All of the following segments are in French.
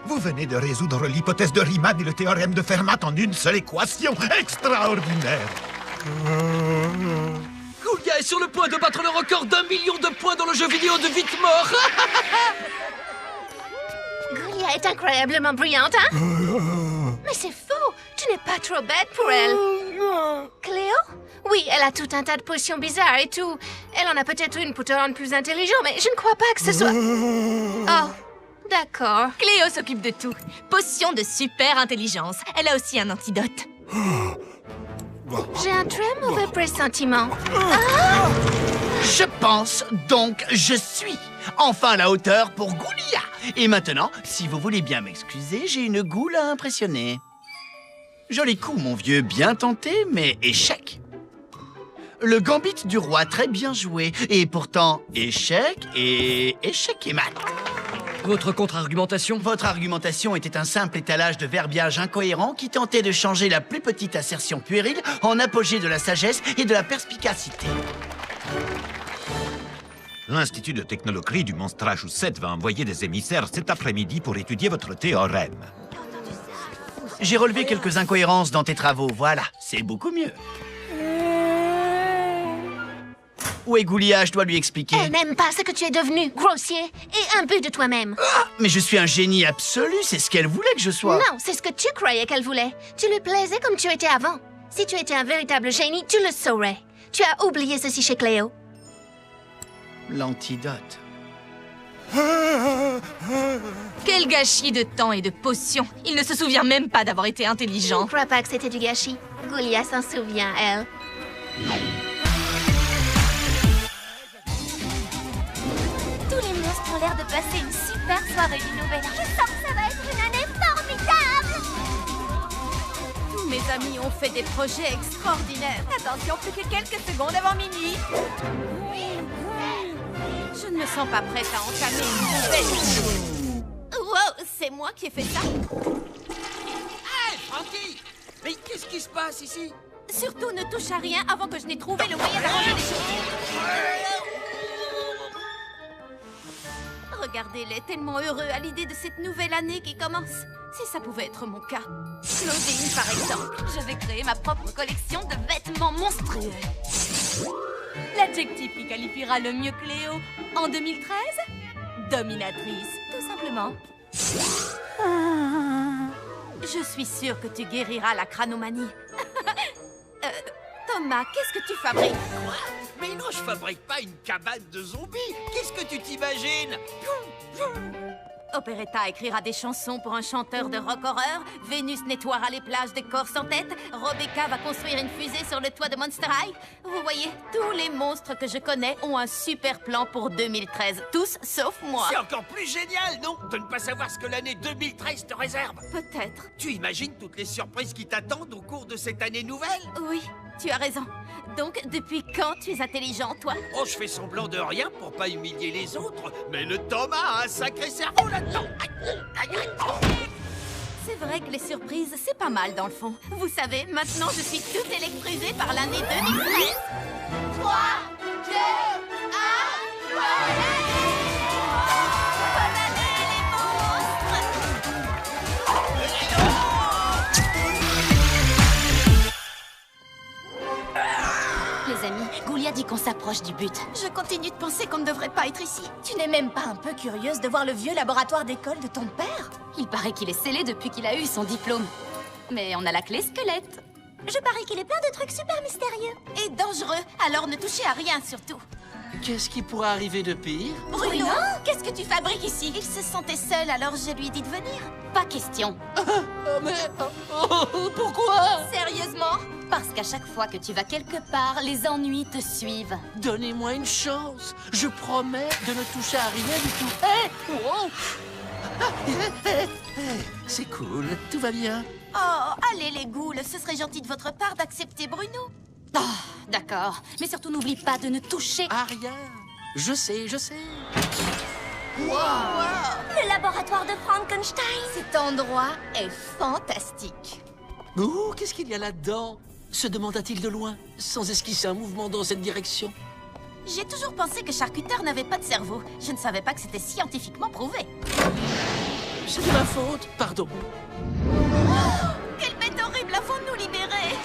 Vous venez de résoudre l'hypothèse de Riemann et le théorème de Fermat en une seule équation. Extraordinaire! Goulia est sur le point de battre le record d'1 million de points dans le jeu vidéo de vite mort. Goulia est incroyablement brillante, hein? Mais c'est faux! Tu n'es pas trop bête pour elle. Cléo? Oui, elle a tout un tas de potions bizarres et tout. Elle en a peut-être une pour te rendre plus intelligent, mais je ne crois pas que ce soit... Oh, d'accord. Cléo s'occupe de tout. Potion de super intelligence. Elle a aussi un antidote. J'ai un très mauvais pressentiment. Je pense, donc je suis enfin à la hauteur pour Goulia. Et maintenant, si vous voulez bien m'excuser, j'ai une goule à impressionner. Joli coup, mon vieux, bien tenté, mais échec. Le gambit du roi, très bien joué. Et pourtant, échec et mat. Votre contre-argumentation? Votre argumentation était un simple étalage de verbiage incohérent qui tentait de changer la plus petite assertion puérile en apogée de la sagesse et de la perspicacité. L'Institut de technologie du Monstrage 7 va envoyer des émissaires cet après-midi pour étudier votre théorème. J'ai relevé quelques incohérences dans tes travaux, voilà, c'est beaucoup mieux. Où est Goulia? Je dois lui expliquer. Elle n'aime pas ce que tu es devenu, grossier et imbu de toi-même. Ah, mais je suis un génie absolu, c'est ce qu'elle voulait que je sois. Non, c'est ce que tu croyais qu'elle voulait. Tu lui plaisais comme tu étais avant. Si tu étais un véritable génie, tu le saurais. Tu as oublié ceci chez Cléo. L'antidote. Quel gâchis de temps et de potions. Il ne se souvient même pas d'avoir été Je ne intelligent. crois pas que c'était du gâchis. Goulia s'en souvient, elle. Tous les monstres ont l'air de passer une super soirée du Nouvel An. Je sens que ça va être une année formidable. Tous mes amis ont fait des projets extraordinaires. Attention, plus que quelques secondes avant minuit. Je ne me sens pas prête à entamer une nouvelle. Wow, c'est moi qui ai fait ça. Hey, Frankie! Mais qu'est-ce qui se passe ici? Surtout ne touche à rien avant que je n'ai trouvé le moyen d'arranger les choses. Regardez-les, tellement heureux à l'idée de cette nouvelle année qui commence. Si ça pouvait être mon cas. Claudine, par exemple. Je vais créer ma propre collection de vêtements monstrueux. L'adjectif qui qualifiera le mieux Cléo en 2013 ? Dominatrice, tout simplement. Je suis sûre que tu guériras la cranomanie. Thomas, qu'est-ce que tu fabriques ? Quoi? Mais non, je fabrique pas une cabane de zombies. Qu'est-ce que tu t'imagines? Operetta écrira des chansons pour un chanteur de rock horreur. Vénus nettoiera les plages de corps sans tête. Rebecca va construire une fusée sur le toit de Monster High. Vous voyez, tous les monstres que je connais ont un super plan pour 2013. Tous sauf moi. C'est encore plus génial, non? De ne pas savoir ce que l'année 2013 te réserve. Peut-être. Tu imagines toutes les surprises qui t'attendent au cours de cette année nouvelle? Oui, tu as raison. Donc, depuis quand tu es intelligent, toi? Oh, je fais semblant de rien pour pas humilier les autres, mais le Thomas a un sacré cerveau là-dedans. C'est vrai que les surprises, c'est pas mal dans le fond. Vous savez, maintenant je suis toute électrisée par l'année 2013. 3, 2, 1, bonne année! Bonne année, les monstres! Les amis, Goulia dit qu'on s'approche du but. Je continue de penser qu'on ne devrait pas être ici. Tu n'es même pas un peu curieuse de voir le vieux laboratoire d'école de ton père? Il paraît qu'il est scellé depuis qu'il a eu son diplôme. Mais on a la clé squelette. Je parie qu'il est plein de trucs super mystérieux. Et dangereux, alors ne touchez à rien surtout. Qu'est-ce qui pourrait arriver de pire? Bruno, qu'est-ce que tu fabriques ici? Il se sentait seul, alors je lui ai dit de venir. Pas question. Pourquoi? Sérieusement? Parce qu'à chaque fois que tu vas quelque part, les ennuis te suivent. Donnez-moi une chance. Je promets de ne toucher à rien du tout. Hey! Wow! C'est cool, tout va bien. Oh, allez les ghouls, ce serait gentil de votre part d'accepter Bruno. Ah, d'accord. Mais surtout, n'oublie pas de ne toucher... À rien. Je sais, je sais. Le laboratoire de Frankenstein. Cet endroit est fantastique. Oh, qu'est-ce qu'il y a là-dedans? Se demanda-t-il de loin, sans esquisser un mouvement dans cette direction. J'ai toujours pensé que charcuteur n'avait pas de cerveau. Je ne savais pas que c'était scientifiquement prouvé. C'est de ma faute, pardon. Quelle bête horrible avant de nous libérer!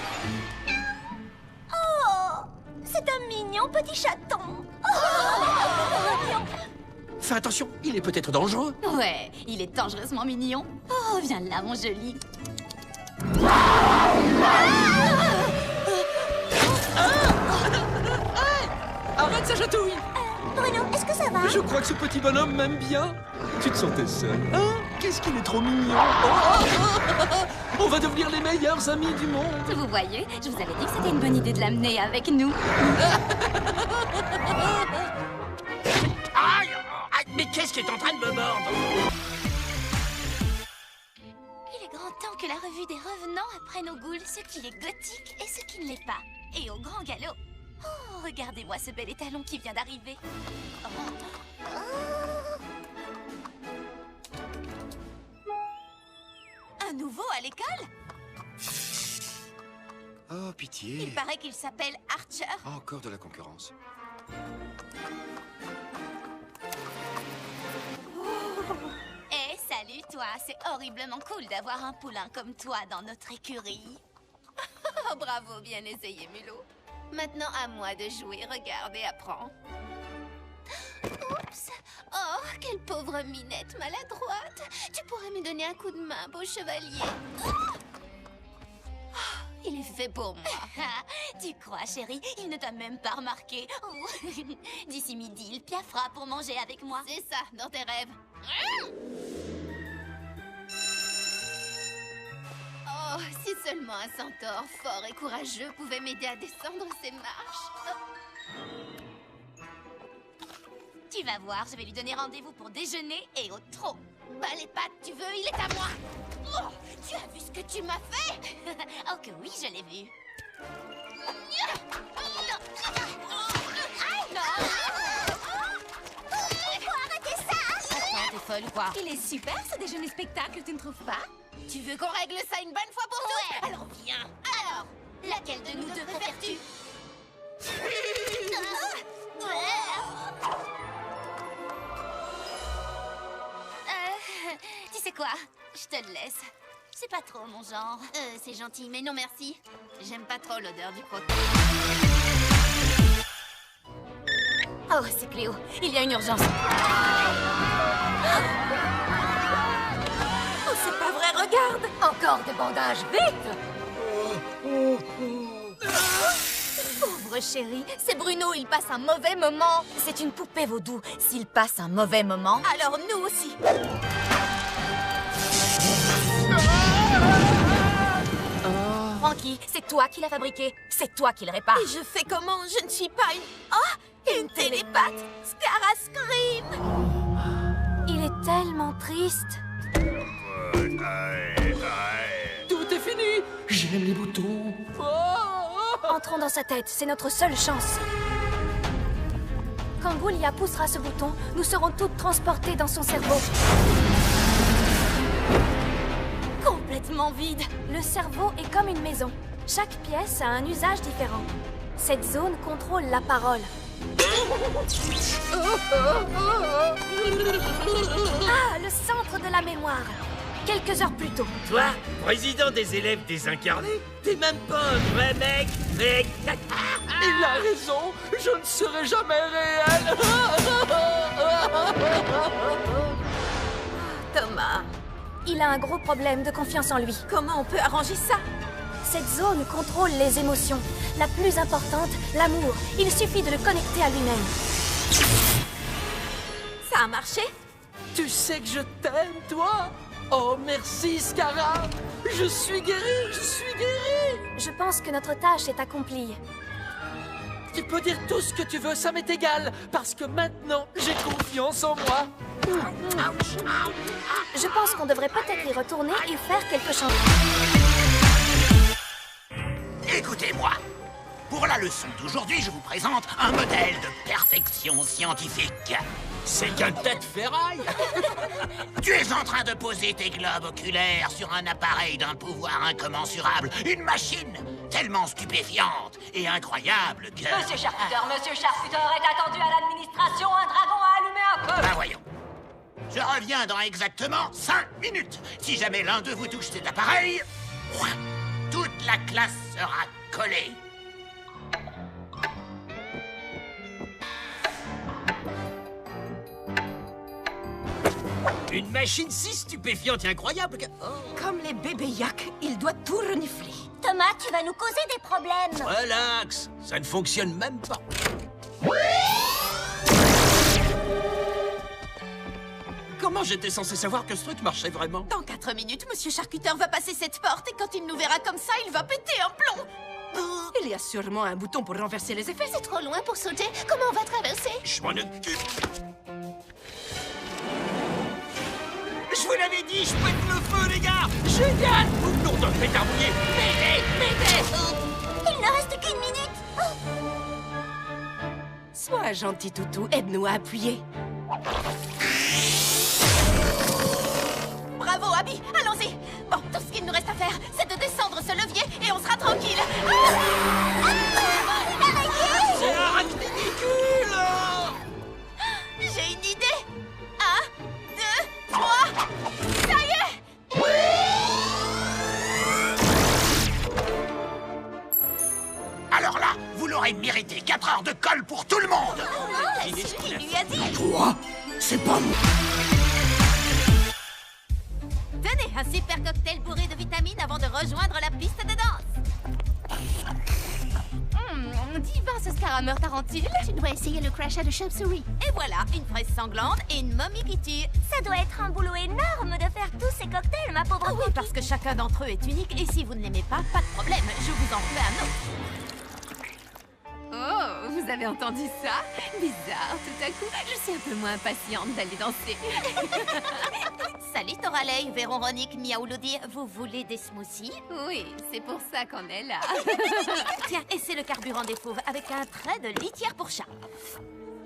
Oh! C'est un mignon petit chaton! Oh! Fais attention, il est peut-être dangereux. Ouais, il est dangereusement mignon. Oh, viens là, mon joli. Arrête sa chatouille! Bruno, est-ce que ça va? Je crois que ce petit bonhomme m'aime bien. Tu te sentais seul, hein? Qu'est-ce qu'il est trop mignon! Oh, on va devenir les meilleurs amis du monde! Vous voyez, je vous avais dit que c'était une bonne idée de l'amener avec nous. Aïe! Mais qu'est-ce qui est en train de me mordre? Il est grand temps que la revue des revenants apprenne aux ghouls ce qui est gothique et ce qui ne l'est pas. Et au grand galop. Oh, regardez-moi ce bel étalon qui vient d'arriver. Un nouveau à l'école? Oh, pitié. Il paraît qu'il s'appelle Archer. Encore de la concurrence. Eh, salut toi, c'est horriblement cool d'avoir un poulain comme toi dans notre écurie. Oh, bravo, bien essayé, Mulot. Maintenant, à moi de jouer. Regarde et apprends. Oups. Oh, quelle pauvre minette maladroite. Tu pourrais me donner un coup de main, beau chevalier. Oh, il est fait pour moi. Tu crois, chérie? Il ne t'a même pas remarqué. Oh. D'ici midi, il piaffera pour manger avec moi. C'est ça, dans tes rêves. Oh, si seulement un centaure fort et courageux pouvait m'aider à descendre ces marches. Oh. Tu vas voir, je vais lui donner rendez-vous pour déjeuner et au trot. Bah les pattes, tu veux, il est à moi. Oh, tu as vu ce que tu m'as fait? Oh que oui, je l'ai vu. Faut arrêter ça! Attends, t'es folle ou quoi? Il est super ce déjeuner spectacle, tu ne trouves pas? Tu veux qu'on règle ça une bonne fois pour toutes? Alors viens. Alors, laquelle de nous deux préfères-tu? Tu sais quoi? Je te le laisse. C'est pas trop mon genre. C'est gentil, mais non merci. J'aime pas trop l'odeur du croquis. Oh, c'est Cléo. Il y a une urgence. Oh, c'est pas vrai, regarde! Encore des bandages, vite! Pauvre chérie, c'est Bruno, il passe un mauvais moment. C'est une poupée vaudou. S'il passe un mauvais moment... Alors nous aussi. Frankie, c'est toi qui l'as fabriqué. C'est toi qui le répare. Et je fais comment? Je ne suis pas une... Oh! Une télépathe! Scara Scream! Il est tellement triste. Tout est fini! J'aime les boutons. Entrons dans sa tête, c'est notre seule chance. Quand Goulia poussera ce bouton, nous serons toutes transportées dans son cerveau. Complètement vide. Le cerveau est comme une maison. Chaque pièce a un usage différent. Cette zone contrôle la parole. Ah, le centre de la mémoire. Quelques heures plus tôt. Toi, président des élèves désincarnés, t'es même pas un vrai mec, mec. Il a raison, je ne serai jamais réel. Thomas, Il a un gros problème de confiance en lui. comment on peut arranger ça? Cette zone contrôle les émotions. La plus importante, l'amour. Il suffit de le connecter à lui-même. Ça a marché? Tu sais que je t'aime, toi? Oh, merci, Scara. Je suis guéri, je suis guéri. Je pense que notre tâche est accomplie. Tu peux dire tout ce que tu veux, ça m'est égal. Parce que maintenant, j'ai confiance en moi. Je pense qu'on devrait peut-être y retourner et faire quelque chose. Écoutez-moi. Pour la leçon d'aujourd'hui, je vous présente un modèle de perfection scientifique. C'est qu'un tête ferraille. Tu es en train de poser tes globes oculaires sur un appareil d'un pouvoir incommensurable. Une machine tellement stupéfiante et incroyable que... Monsieur Charcuter est attendu à l'administration. Un dragon a allumé un feu. Ben voyons. Je reviens dans exactement 5 minutes. Si jamais l'un de vous touche cet appareil, toute la classe sera collée. Une machine si stupéfiante et incroyable que... Comme les bébés yak, il doit tout renifler. Thomas, tu vas nous causer des problèmes. Relax, ça ne fonctionne même pas. Comment j'étais censé savoir que ce truc marchait vraiment? Dans 4 minutes, Monsieur Charcuteur va passer cette porte et quand il nous verra comme ça, il va péter un plomb. Il y a sûrement un bouton pour renverser les effets. C'est trop loin pour sauter. Comment on va traverser? Je m'en occupe. Je vous l'avais dit, je pète le feu, les gars. Génial! Nom de pétardouiller! M'aidez! Il ne reste qu'une minute. Sois un gentil toutou, aide-nous à appuyer. Bravo, Abby, allons-y. Bon, tout ce qu'il nous reste à faire, c'est de descendre ce levier et on sera tranquille. C'est un ridicule! J'ai une idée. 1, 2, 3. Ça y est. Alors là, vous l'aurez mérité. 4 heures de colle pour tout le monde. C'est ce qu'il lui a dit. Quoi? C'est pas moi. Tenez, un super cocktail bourré de vitamines avant de rejoindre la piste de danse. Divin ce scarameur tarentule. Tu dois essayer le crachat de chauve-souris. Et voilà, une fraise sanglante et une momie qui tue. Ça doit être un boulot énorme de faire tous ces cocktails, ma pauvre. Ah oui, parce que chacun d'entre eux est unique et si vous ne l'aimez pas, pas de problème, je vous en fais un autre. Oh, vous avez entendu ça? Bizarre, tout à coup, je suis un peu moins impatiente d'aller danser. Salut Toralei, Véronique, Miaouloudi, vous voulez des smoothies? Oui, c'est pour ça qu'on est là. Tiens, et c'est le carburant des fauves avec un trait de litière pour chat.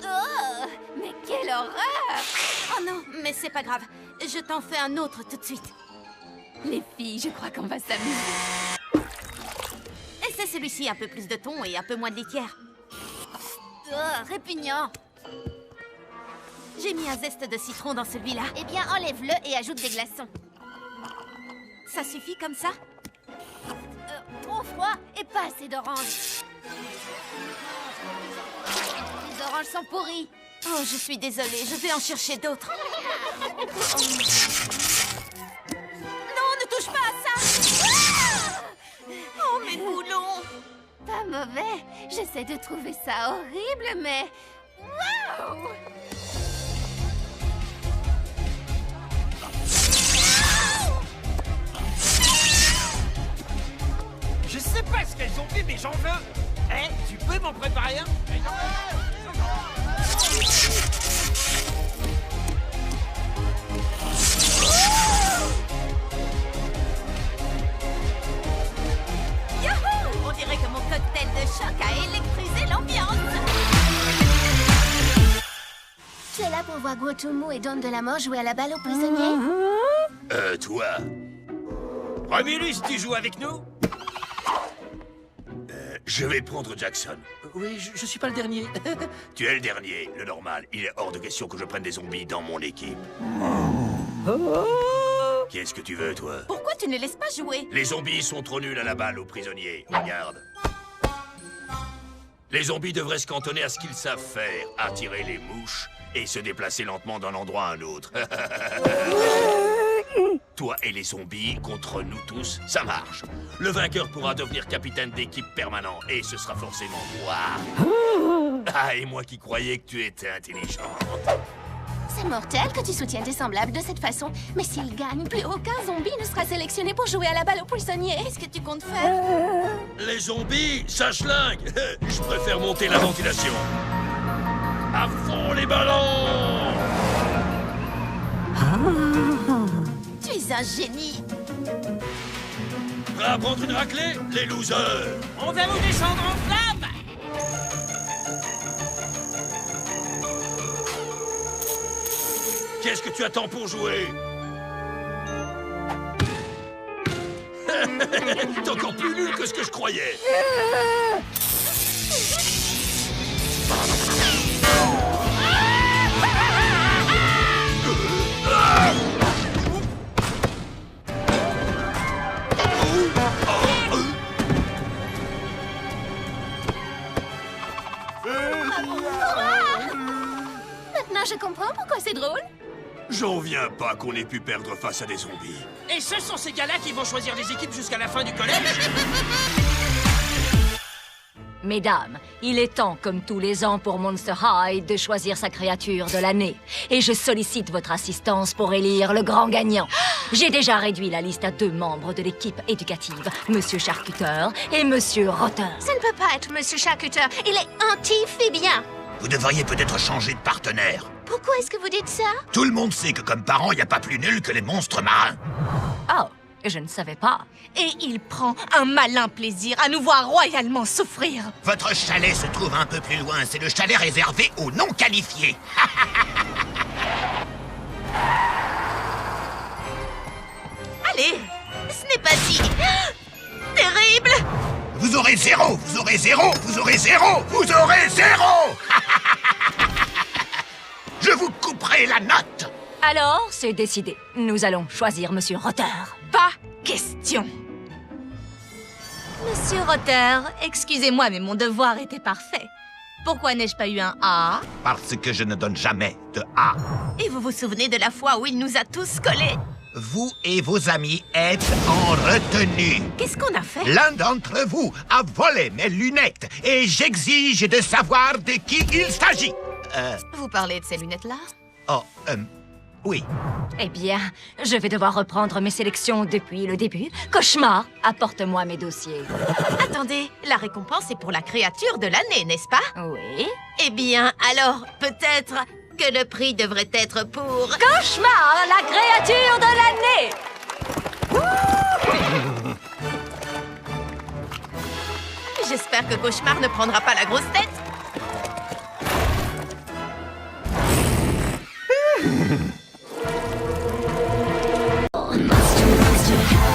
Oh, mais quelle horreur! Oh non, mais c'est pas grave, je t'en fais un autre tout de suite. Les filles, je crois qu'on va s'amuser. Et c'est celui-ci, un peu plus de thon et un peu moins de litière. Répugnant. J'ai mis un zeste de citron dans celui-là. Eh bien, enlève-le et ajoute des glaçons. Ça suffit comme ça? Trop froid et pas assez d'orange. Les oranges sont pourries. Oh, je suis désolée, je vais en chercher d'autres. Non, ne touche pas à ça! Oh, mes boulons! Pas mauvais. J'essaie de trouver ça horrible, mais... Wow! Je sais pas ce qu'elles ont fait, mais j'en veux. Eh, tu peux m'en préparer un? Yahoo! On dirait que mon cocktail de choc a électrisé l'ambiance. Tu es là pour voir Guotumu et Dawn de la Mort jouer à la balle aux prisonniers? Toi. Romulus, tu joues avec nous? Je vais prendre Jackson. Oui, je suis pas le dernier. Tu es le dernier, le normal. Il est hors de question que je prenne des zombies dans mon équipe. Qu'est-ce que tu veux, toi? Pourquoi tu ne laisses pas jouer? Les zombies sont trop nuls à la balle aux prisonniers. Regarde. Les zombies devraient se cantonner à ce qu'ils savent faire. Attirer les mouches et se déplacer lentement d'un endroit à un autre. Toi et les zombies contre nous tous, ça marche. Le vainqueur pourra devenir capitaine d'équipe permanent et ce sera forcément moi. Ah, et moi qui croyais que tu étais intelligent. C'est mortel que tu soutiennes tes semblables de cette façon. Mais s'ils gagnent, plus aucun zombie ne sera sélectionné pour jouer à la balle aux prisonniers. Qu'est-ce que tu comptes faire? Les zombies, ça schlingue. Je préfère monter la ventilation. À fond les ballons! Tu es un génie. Prêt à prendre une raclée, les losers? On va vous descendre en flamme. Qu'est-ce que tu attends pour jouer? T'es encore plus nul que ce que je croyais. je comprends pourquoi c'est drôle. J'en viens pas qu'on ait pu perdre face à des zombies. Et ce sont ces gars-là qui vont choisir les équipes jusqu'à la fin du collège? Mesdames, il est temps, comme tous les ans pour Monster High, de choisir sa créature de l'année. Et je sollicite votre assistance pour élire le grand gagnant. J'ai déjà réduit la liste à 2 membres de l'équipe éducative, Monsieur Charcuteur et Monsieur Rotter. Ça ne peut pas être Monsieur Charcuteur. Il est anti-phébien. Vous devriez peut-être changer de partenaire. Pourquoi est-ce que vous dites ça? Tout le monde sait que comme parent, il n'y a pas plus nul que les monstres marins. Oh, je ne savais pas. Et il prend un malin plaisir à nous voir royalement souffrir. Votre chalet se trouve un peu plus loin. C'est le chalet réservé aux non qualifiés. Allez, ce n'est pas si... terrible. Vous aurez 0, vous aurez 0, vous aurez 0, vous aurez 0. Je vous couperai la note. Alors, c'est décidé. Nous allons choisir Monsieur Rotter. Pas question. Monsieur Rotter, excusez-moi, mais mon devoir était parfait. Pourquoi n'ai-je pas eu un A? Parce que je ne donne jamais de A. Et vous vous souvenez de la fois où il nous a tous collés? Vous et vos amis êtes en retenue. Qu'est-ce qu'on a fait? L'un d'entre vous a volé mes lunettes et j'exige de savoir de qui il s'agit. Vous parlez de ces lunettes-là? Oh, oui. Eh bien, je vais devoir reprendre mes sélections depuis le début. Cauchemar, apporte-moi mes dossiers. Attendez, la récompense est pour la créature de l'année, n'est-ce pas? Oui. Eh bien, alors, peut-être que le prix devrait être pour... Cauchemar, la créature de l'année! J'espère que Cauchemar ne prendra pas la grosse tête. Monster, monster high.